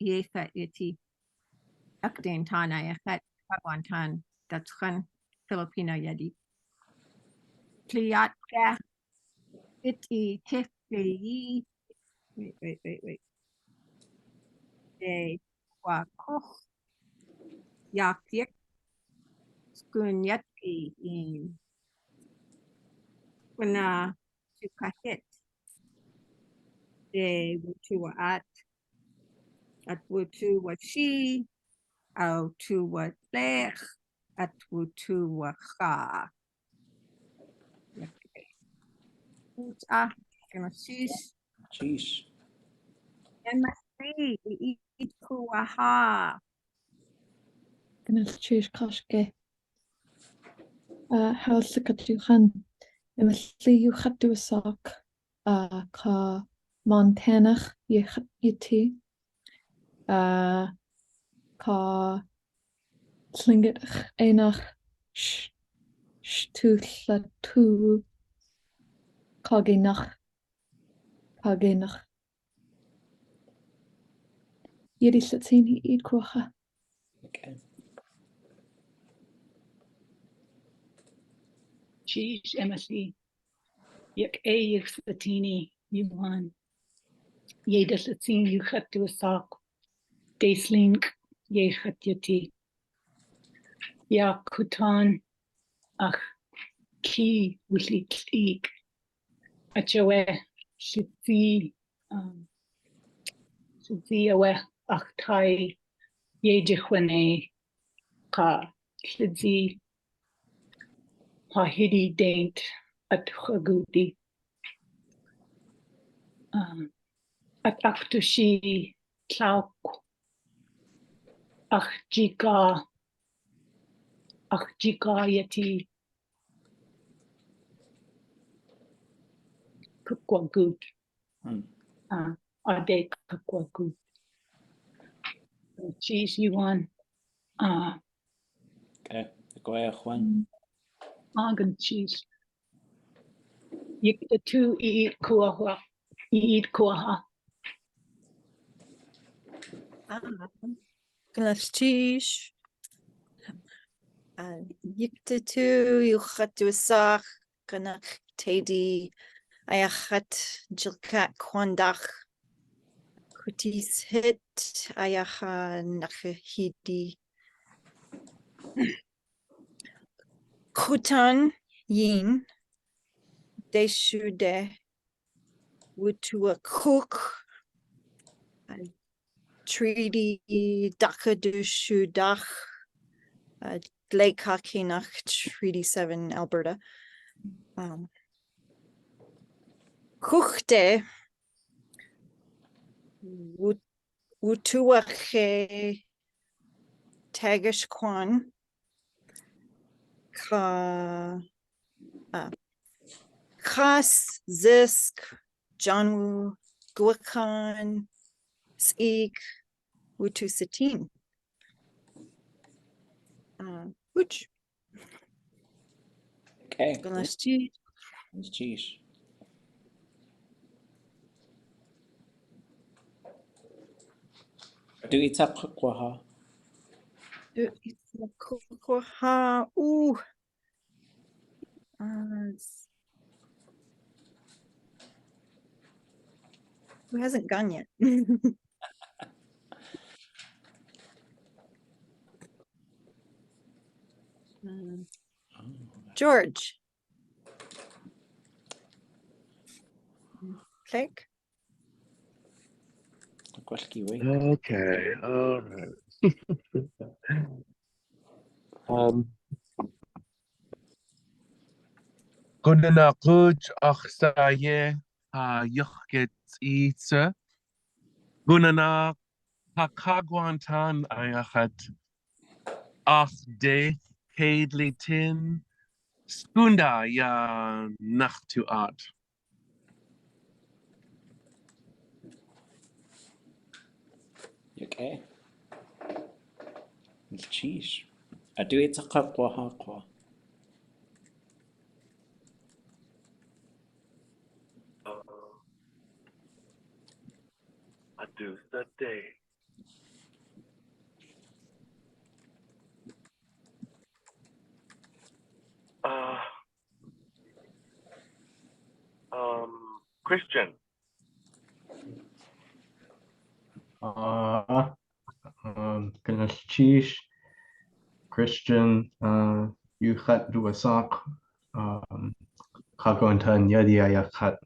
yecha iti. Akden tan ayachat kagwantan. Datchan Filipino yadi. Pliatka iti tifeyi. Wait. De wakoch. Yakik. ʼatul.átgi in kuna sukahit de wutuaat at wutuashi au tuatlech at wutuacha. Gonna cease. Sheesh. MSC kuaha. Gnas chush kashke. How's the katuhan? Imasli you hatu sock. Ka Montanach yuti. Ka slingit enach stutla tu kaginach. Yeri satini eat kwaha. Okay. Cheese, MSE. Yek yek satini, yuan. Ye desatin you cut to a sock. They slink, ye cut yati. Ya kutan, ach, ki wulit eek. Achawe, shitzi, awe, ach tai, ye jihwane, ka, shitzi, ha hidi daint, at hagudi. At aktushi, klauk, ach jika yati, kukwagut. Ade kukwagut. Cheese you want. Okay. Go ahead, Juan. Magan cheese. You the two eat kuaha. Eat kuaha. Glas cheese. Yictatu yuchatu sach ganach tedi ayachat jilkat kwandach kutis hit ayaha nachahidi kutan yin deshude wutua cook treaty dakadushu Lake Hakinach, Treaty 7, Alberta. Kuchte Wutuache Tagish Kwan Kas Zisk Janwu Guakan Speak Wutu Satin. Which Okay. Glas cheese. Cheese. Do it up kwaha. Ooh. Who hasn't gone yet? George. Click. Okay, all right. Kunna naquj achsaye ha yuchget eatsa. Gunana hakagwantan ayachat ach de kaidli tin skunda ya nachtu art. Okay. It's cheese. I do it up kwaha kwa. I do the day. Christian. Gnas cheese. Christian يخد وساق خاكونتان يدي يخد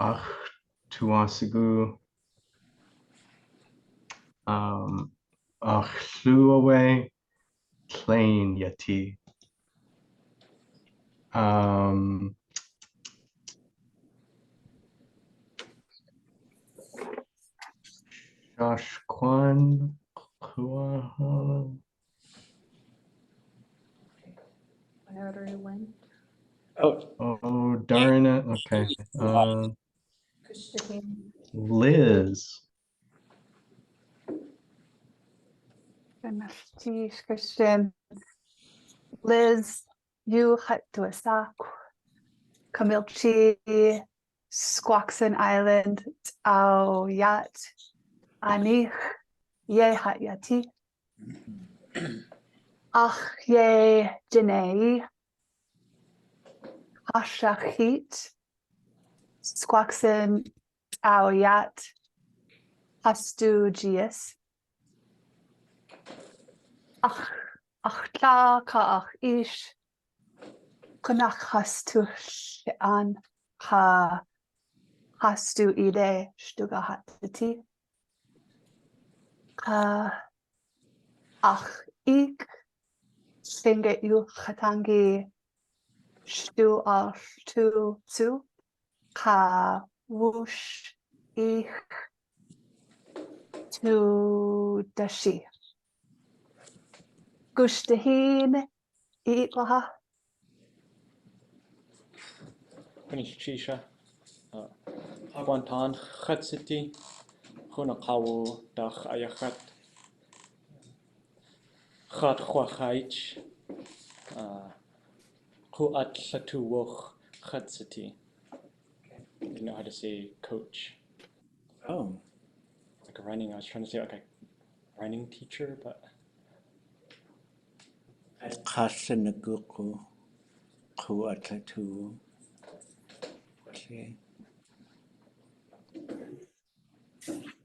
أخ تواسقو أخلوه plain yeti Josh Kwan Battery went. oh darn it, okay. Liz. Jeez, Christian. Liz, you had to a sock. Camilchi, Squaxin Island, Au Yat, Anich, Ye Hat Yati. Ach Ye Janae, Hashachit, Squaxin Au Yat, Hastu Gius. Ach la ka ach ish. Kunach hastu an ha hastu ide stuga hatati. Ka ach ik singe yu hatangi stu al tu ka wush ich tu dashi. Gushtahin itlaha. Finish Chisha. Quantan Hatsiti. Hunakawu Dach Ayachat. Hat Huahaich. ʼatul.átgi Hatsiti. You know how to say coach. Oh. Like a running, I was trying to say like a running teacher, but. ʼatul.átgi. Okay.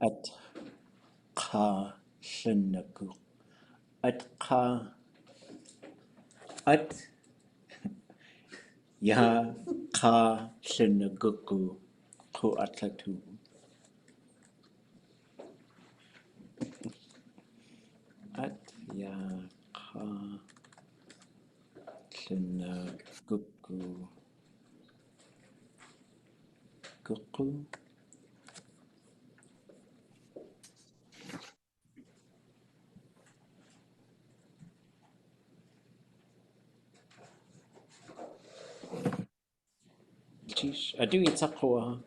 ʼatul.átgi. Ya ka sinaguku ku atlatu. At ya ka sinaguku guku. Chush, adu itakwa.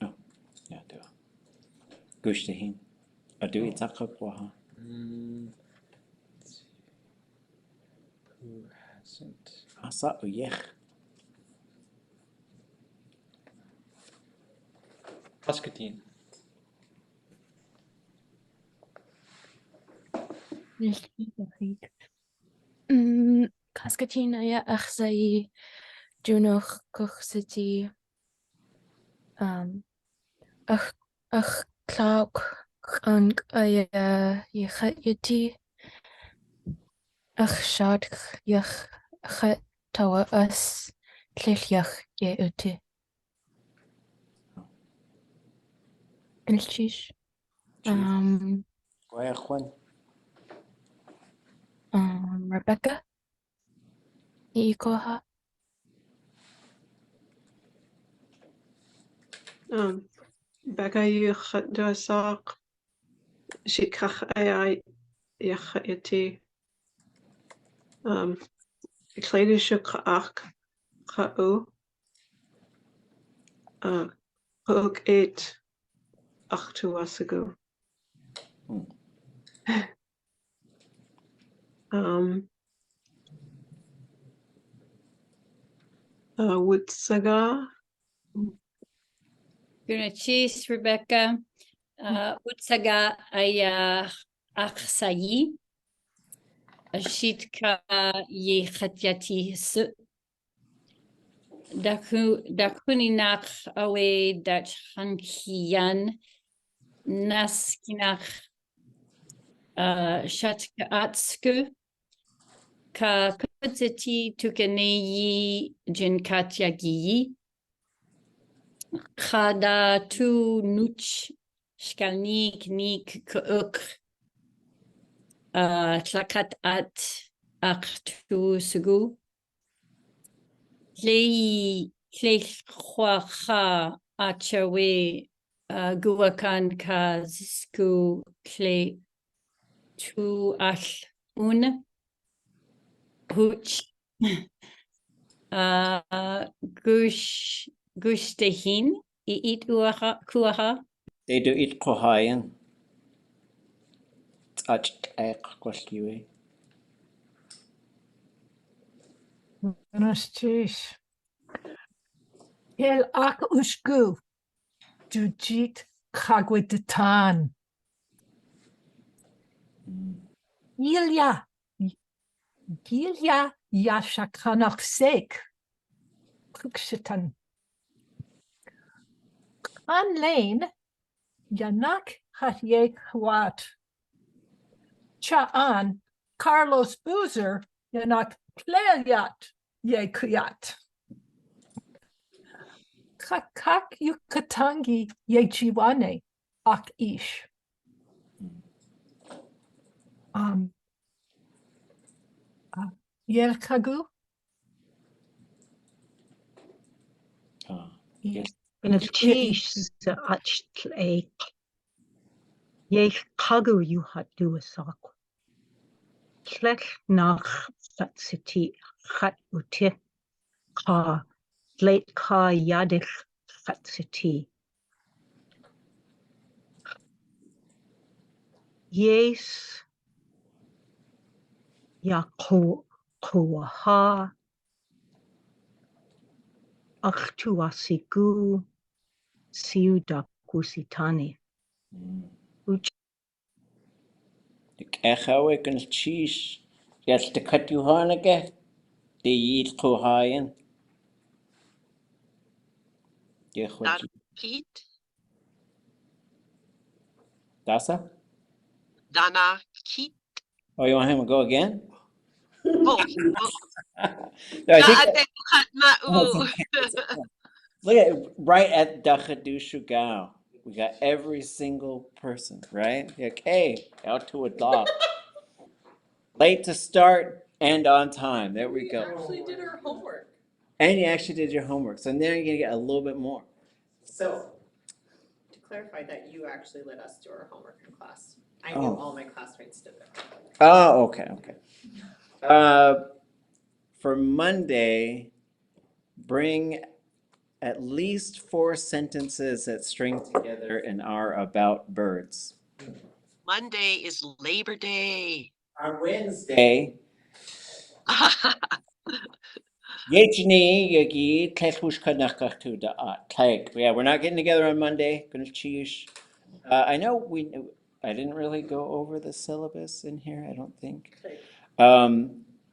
Oh, yeah, do. Gushtahin. Adu itakwa. Who hasn't? Asa uyech. Pascatin. Kaskatina ya Xeiyí Junoch Kuchsiti ach Klauk an Yeti ach Shad Yach Chet Tawa us Tlilach Ye Uti. Ilchish. Rebecca. Ikoha. Becca dosak shikach ai yachati kledische ach ka'u hook it ach tuasagu Wutsaga. Gonna cheese Rebecca. Wutsaga aya Xeiyí. Ashitka ye khatiati su. dakuninach awe dat hankian naskinach shatk'atsku ka kutsiti tukaneyi jinkatyagiyi Chada tu nuch shkalnik nik kuuk tlakat at aktu sugu Xeiyí tlechwacha achawe guakan ka zisku tle tu al un huch gush tehin I kuaha They do eat kohayan. A'tkʼ kwasliwe. Buenos dias. El ak ushgu. Dujit kagwedatan. Gilya. Gilya yashakanok sek. Pukshitan. An lane yanak hatye kwat. Cha'an Carlos Boozer yanak pleyat ye kuyat. Kakak yukatangi ye chiwane ak ish. Yel kagu. Yes. Buenos dias, a'tul.átgi. Ye kagu you hat do a sock. Tlech nach fatsiti hat uti ka late ka yadich fatsiti. Yes ya kuaha aktuasigu siuda kusitani. Echawe can cheese. Yes, the cut you hanake. They eat kohayan. Keat, Dasa? Dana Keat. Oh, you want him to go again? Oh, No, I think look at right at Dachadushu Gao. We got every single person, right? Okay, out to a dog. Late to start and on time. There we go. Actually did our homework. And you actually did your homework. So now you're gonna get a little bit more. So, to clarify that you actually let us do our homework in class. I knew all my classmates did it. Oh, okay. For Monday, bring at least 4 sentences that string together and are about birds. Monday is Labor Day. On Wednesday, yeah, we're not getting together on Monday. I know I didn't really go over the syllabus in here, I don't think.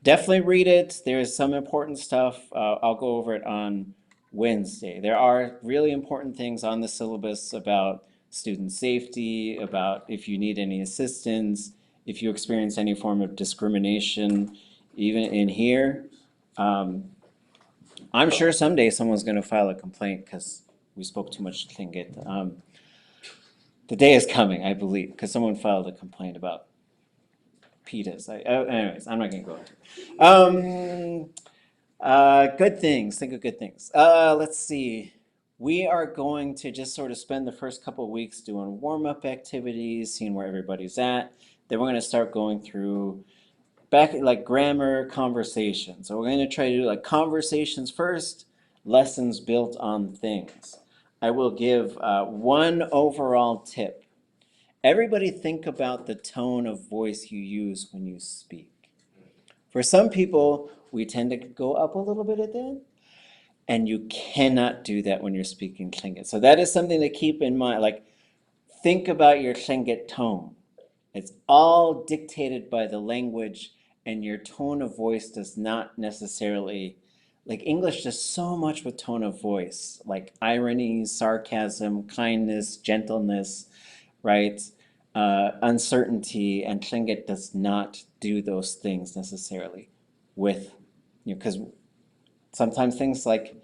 Definitely read it. There's some important stuff. I'll go over it on Wednesday. There are really important things on the syllabus about student safety, about if you need any assistance, if you experience any form of discrimination, even in here. I'm sure someday someone's going to file a complaint because we spoke too much Tlingit. The day is coming, I believe, because someone filed a complaint about pitas. Anyways, I'm not going to go into it. Good things. Think of good things. Let's see. We are going to just sort of spend the first couple of weeks doing warm-up activities, seeing where everybody's at. Then we're going to start going through like grammar conversations. So we're going to try to do like conversations first, lessons built on things. I will give one overall tip. Everybody think about the tone of voice you use when you speak. For some people, we tend to go up a little bit at the end, and you cannot do that when you're speaking Tlingit. So that is something to keep in mind. Like, think about your Tlingit tone. It's all dictated by the language, and your tone of voice does not necessarily like English does so much with tone of voice, like irony, sarcasm, kindness, gentleness, right? Uncertainty, and Tlingit does not do those things necessarily with, because sometimes things like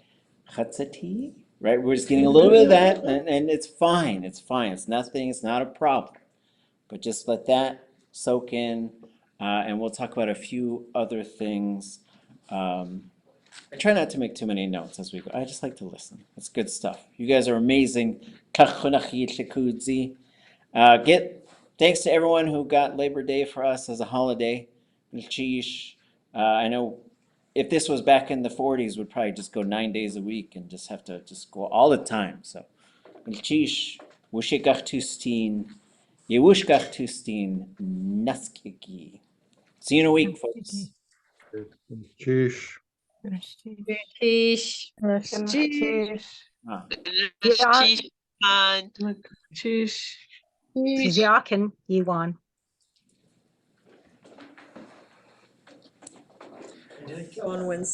chatzati, right? We're just getting a little bit of that, and it's fine. It's fine. It's nothing. It's not a problem. But just let that soak in, and we'll talk about a few other things. I try not to make too many notes as we go. I just like to listen. It's good stuff. You guys are amazing. Thanks to everyone who got Labor Day for us as a holiday. I know if this was back in the 40s, we'd probably just go 9 days a week and just have to just go all the time. So, naskiki. See you in a week, folks. Chush. Tish. Ah. Yakin, Yuan. On Wednesday.